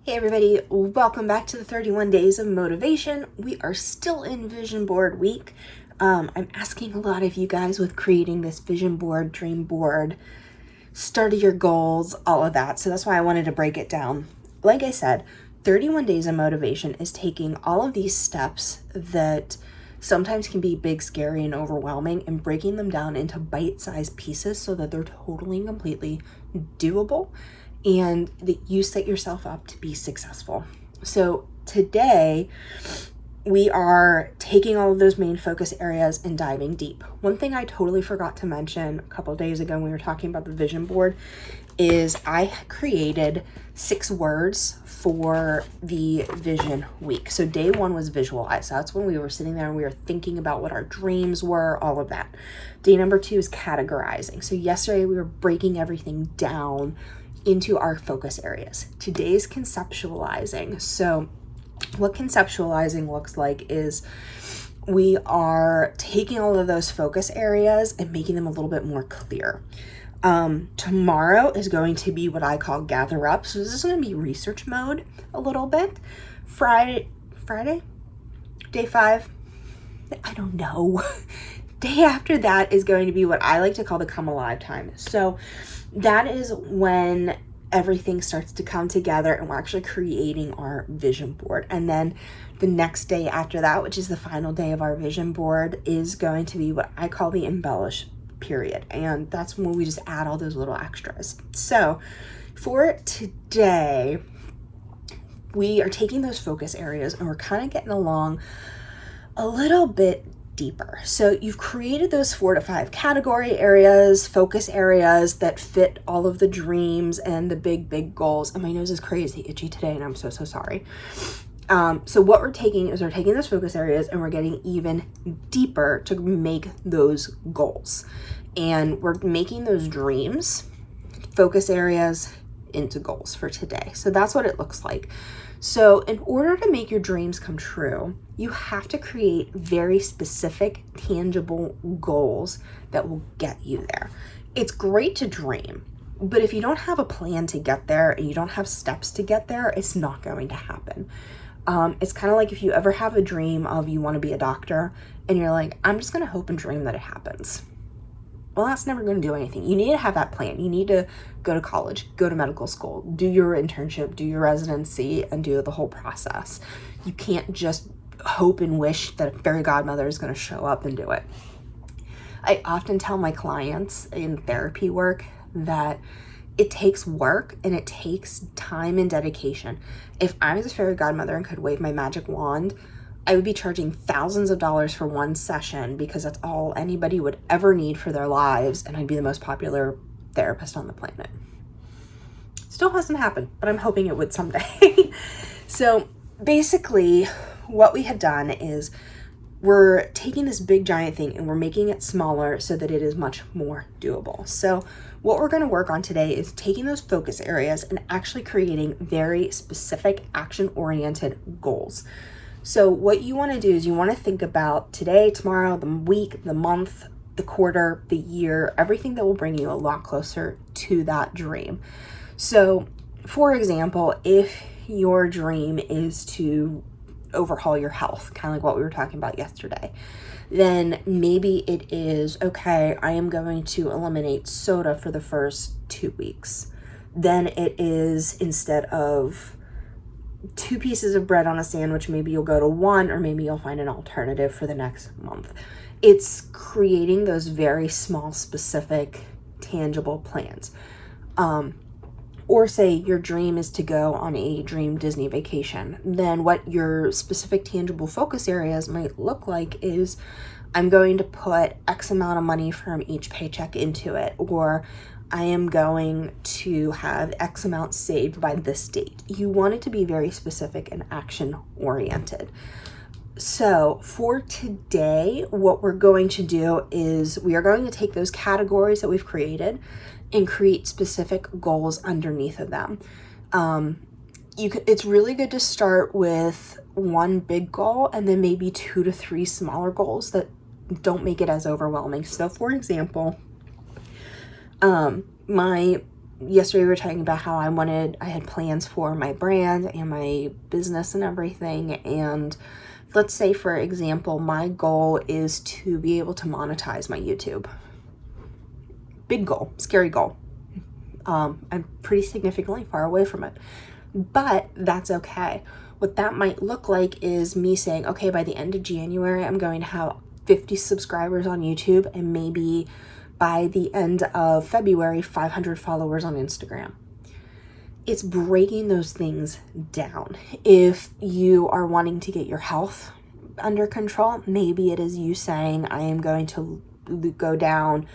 Everybody, welcome back to the 31 Days of Motivation. We are still in Vision Board Week. I'm asking a lot of you guys with creating this vision board, dream board, start of your goals, all of that. So that's why I wanted to break it down. Like I said, 31 Days of Motivation is taking all of these steps that sometimes can be big, scary, and overwhelming and breaking them down into bite-sized pieces so that they're totally and completely doable and that you set yourself up to be successful. So today we are taking all of those main focus areas and diving deep. One thing I totally forgot to mention a couple of days ago when we were talking about the vision board is I created 6 words for the vision week. So day 1 was visualize. So that's when we were sitting there and we were thinking about what our dreams were, all of that. Day number 2 is categorizing. So yesterday we were breaking everything down into our focus areas. Today's conceptualizing. So what conceptualizing looks like is we are taking all of those focus areas and making them a little bit more clear. Tomorrow is going to be what I call gather up. So this is going to be research mode a little bit. Friday, day 5, I don't know. Day after that is going to be what I like to call the come alive time. So that is when everything starts to come together and we're actually creating our vision board. And then the next day after that, which is the final day of our vision board, is going to be what I call the embellish period. And that's when we just add all those little extras. So for today, we are taking those focus areas and we're kind of getting along a little bit deeper. So you've created those 4 to 5 category areas, focus areas that fit all of the dreams and the big goals. And my nose is crazy itchy today and I'm so sorry. So what we're taking is we're taking those focus areas and we're getting even deeper to make those goals. And we're making those dreams, focus areas into goals for today. So that's what it looks like. So in order to make your dreams come true, you have to create very specific, tangible goals that will get you there. It's great to dream, but if you don't have a plan to get there and you don't have steps to get there, it's not going to happen. It's kind of like if you ever have a dream of you want to be a doctor and you're like, I'm just going to hope and dream that it happens. Well, that's never going to do anything. You need to have that plan. You need to go to college, go to medical school, do your internship, do your residency, and do the whole process. You can't just hope and wish that a fairy godmother is going to show up and do it. I often tell my clients in therapy work that it takes work and it takes time and dedication. If I was a fairy godmother and could wave my magic wand, I would be charging thousands of dollars for one session because that's all anybody would ever need for their lives, and I'd be the most popular therapist on the planet. Still hasn't happened, but I'm hoping it would someday. So basically what we have done is we're taking this big giant thing and we're making it smaller so that it is much more doable. So what we're going to work on today is taking those focus areas and actually creating very specific action-oriented goals. So what you want to do is you want to think about today, tomorrow, the week, the month, the quarter, the year, everything that will bring you a lot closer to that dream. So for example, if your dream is to overhaul your health, kind of like what we were talking about yesterday, then maybe it is, okay, I am going to eliminate soda for the first 2 weeks. Then it is, instead of 2 pieces of bread on a sandwich, maybe you'll go to 1, or maybe you'll find an alternative for the next month. It's creating those very small, specific, tangible plans. Or say your dream is to go on a dream Disney vacation. Then what your specific tangible focus areas might look like is, I'm going to put X amount of money from each paycheck into it, or I am going to have X amount saved by this date. You want it to be very specific and action oriented. So for today, what we're going to do is we are going to take those categories that we've created and create specific goals underneath of them. it's really good to start with one big goal and then maybe 2 to 3 smaller goals that don't make it as overwhelming. So for example, yesterday we were talking about how I had plans for my brand and my business and everything. And let's say, for example, my goal is to be able to monetize my YouTube. Big goal, scary goal. I'm pretty significantly far away from it, but that's okay. What that might look like is me saying, okay, by the end of January, I'm going to have 50 subscribers on YouTube, and maybe by the end of February, 500 followers on Instagram. It's breaking those things down. If you are wanting to get your health under control, maybe it is you saying, I am going to go down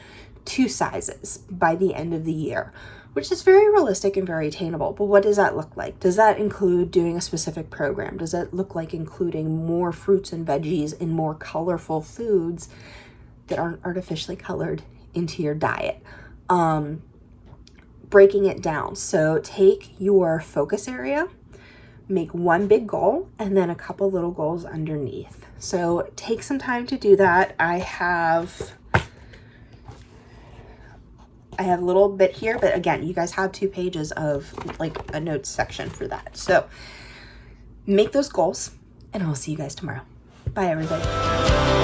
2 sizes by the end of the year, which is very realistic and very attainable. But what does that look like? Does that include doing a specific program? Does that look like including more fruits and veggies and more colorful foods that aren't artificially colored into your diet? Breaking it down. So take your focus area, make one big goal, and then a couple little goals underneath. So take some time to do that. I have a little bit here, but again, you guys have 2 pages of like a notes section for that. So make those goals, and I'll see you guys tomorrow. Bye, everybody.